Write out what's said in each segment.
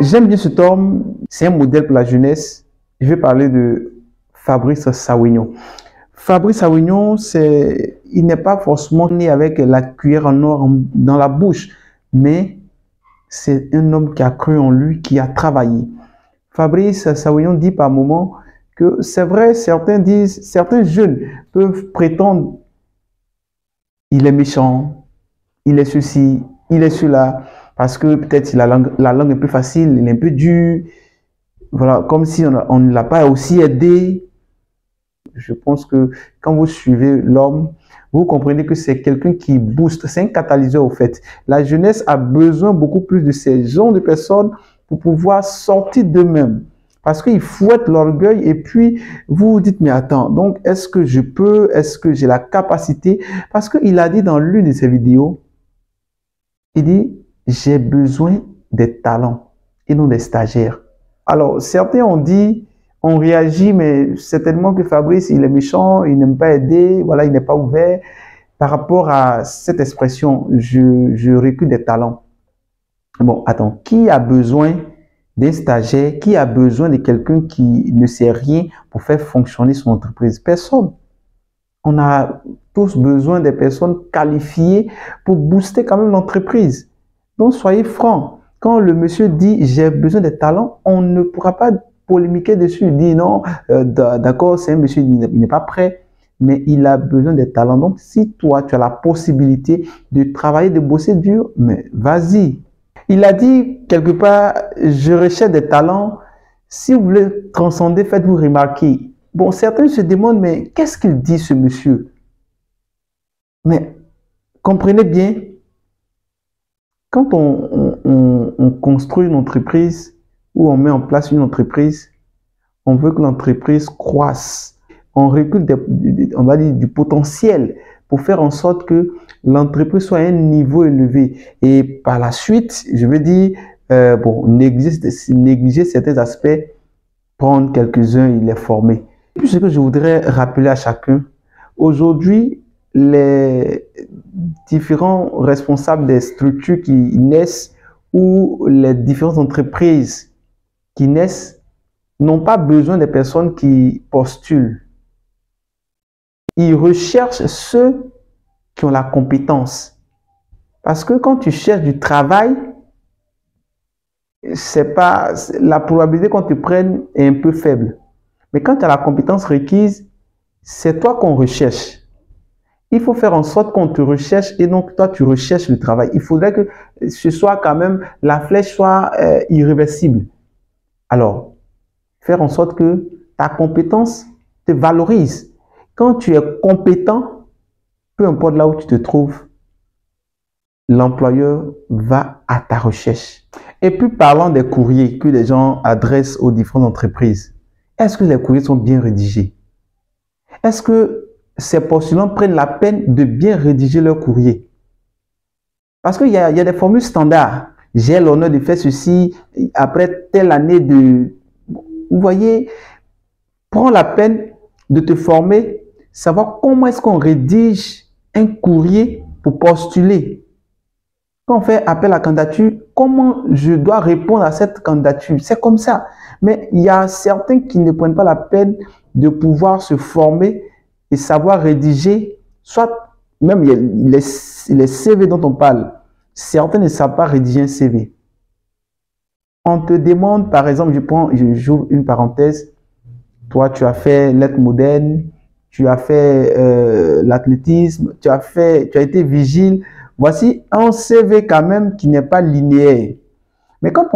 J'aime bien cet homme, c'est un modèle pour la jeunesse. Je vais parler de Fabrice Sawignon. Fabrice Sawignon, il n'est pas forcément né avec la cuillère en or dans la bouche, mais c'est un homme qui a cru en lui, qui a travaillé. Fabrice Sawignon dit par moments que c'est vrai, certains jeunes peuvent prétendre il est méchant, il est ceci, il est cela, parce que peut-être la langue est plus facile, il est un peu dur, voilà, comme si on ne l'a pas aussi aidé. Je pense que quand vous suivez l'homme, vous comprenez que c'est quelqu'un qui booste, c'est un catalyseur au fait. La jeunesse a besoin beaucoup plus de ces genres de personnes pour pouvoir sortir d'eux-mêmes. Parce qu'ils fouettent l'orgueil et puis vous vous dites, mais attends, donc est-ce que je peux, est-ce que j'ai la capacité? Parce qu'il a dit dans l'une de ses vidéos, il dit, j'ai besoin des talents et non des stagiaires. Alors, certains ont dit, on réagit, mais certainement que Fabrice, il est méchant, il n'aime pas aider, voilà, il n'est pas ouvert. Par rapport à cette expression, je recrute des talents. Bon, attends, qui a besoin d'un stagiaire, qui a besoin de quelqu'un qui ne sait rien pour faire fonctionner son entreprise? Personne. On a tous besoin des personnes qualifiées pour booster quand même l'entreprise. Donc, soyez francs. Quand le monsieur dit « j'ai besoin de talents », on ne pourra pas polémiquer dessus. Il dit « non, d'accord, c'est un monsieur, il n'est pas prêt, mais il a besoin de talents. » Donc, si toi, tu as la possibilité de travailler, de bosser dur, mais vas-y. Il a dit quelque part « je recherche des talents. Si vous voulez transcender, faites-vous remarquer. » Bon, certains se demandent « mais qu'est-ce qu'il dit ce monsieur ?» Mais comprenez bien, quand on construit une entreprise ou on met en place une entreprise, on veut que l'entreprise croisse. On recule on va dire, du potentiel pour faire en sorte que l'entreprise soit à un niveau élevé. Et par la suite, je veux dire, bon, négliger certains aspects, prendre quelques-uns et les former. Et puis ce que je voudrais rappeler à chacun, aujourd'hui, les différents responsables des structures qui naissent ou les différentes entreprises qui naissent n'ont pas besoin des personnes qui postulent. Ils recherchent ceux qui ont la compétence. Parce que quand tu cherches du travail, la probabilité qu'on te prenne est un peu faible. Mais quand tu as la compétence requise, c'est toi qu'on recherche. Il faut faire en sorte qu'on te recherche et donc toi, tu recherches le travail. Il faudrait que ce soit quand même, la flèche soit irréversible. Alors, faire en sorte que ta compétence te valorise. Quand tu es compétent, peu importe là où tu te trouves, l'employeur va à ta recherche. Et puis, parlant des courriers que les gens adressent aux différentes entreprises, est-ce que les courriers sont bien rédigés? Est-ce que ces postulants prennent la peine de bien rédiger leur courrier? Parce qu'il y a des formules standards. J'ai l'honneur de faire ceci après telle année de... Vous voyez, prends la peine de te former, savoir comment est-ce qu'on rédige un courrier pour postuler. Quand on fait appel à candidature, comment je dois répondre à cette candidature? C'est comme ça. Mais il y a certains qui ne prennent pas la peine de pouvoir se former et savoir rédiger, soit même les CV dont on parle. Certains ne savent pas rédiger un CV. On te demande, par exemple, j'ouvre une parenthèse, toi tu as fait lettres modernes, tu as fait l'athlétisme, tu as été vigile. Voici un CV quand même qui n'est pas linéaire. Mais quand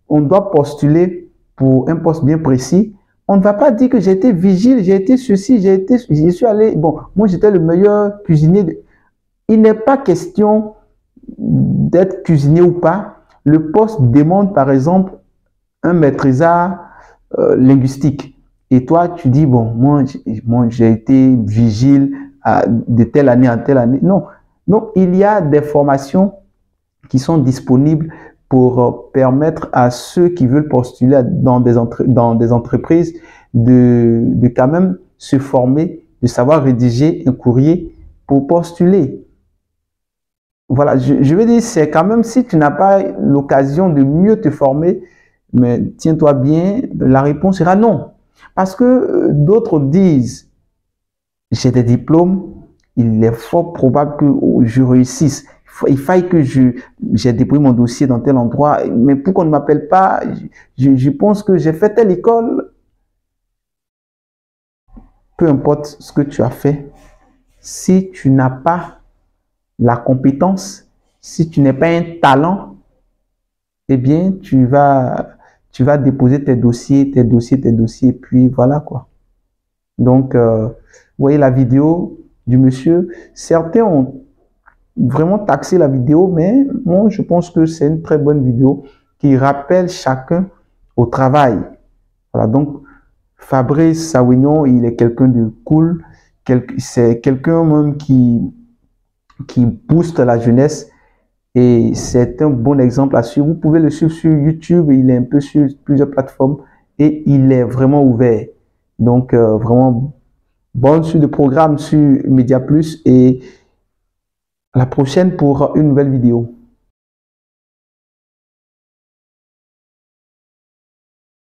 on doit postuler pour un poste bien précis, on ne va pas dire que j'ai été vigile, j'ai été ceci, je suis allé, bon, moi j'étais le meilleur cuisinier. Il n'est pas question d'être cuisinier ou pas. Le poste demande par exemple un maîtrisard linguistique. Et toi, tu dis, bon, moi j'ai été vigile de telle année à telle année. Non, non, il y a des formations qui sont disponibles pour permettre à ceux qui veulent postuler dans des entreprises de quand même se former de savoir rédiger un courrier pour postuler. Voilà, je veux dire, c'est quand même si tu n'as pas l'occasion de mieux te former, mais tiens-toi bien, la réponse sera non. Parce que d'autres disent, j'ai des diplômes, il est fort probable que je réussisse. Il faille que j'ai déposé mon dossier dans tel endroit, mais pour qu'on ne m'appelle pas, je pense que j'ai fait telle école. Peu importe ce que tu as fait, si tu n'as pas la compétence, si tu n'es pas un talent, eh bien, tu vas déposer tes dossiers, puis voilà quoi. Donc, vous voyez la vidéo du monsieur. Certains ont vraiment taxé la vidéo, mais moi, je pense que c'est une très bonne vidéo qui rappelle chacun au travail. Voilà, donc, Fabrice Sawignon, il est quelqu'un de cool. C'est quelqu'un même qui booste la jeunesse et c'est un bon exemple à suivre. Vous pouvez le suivre sur YouTube, il est un peu sur plusieurs plateformes et il est vraiment ouvert. Donc, vraiment, bonne suite de programme sur Media Plus et à la prochaine pour une nouvelle vidéo.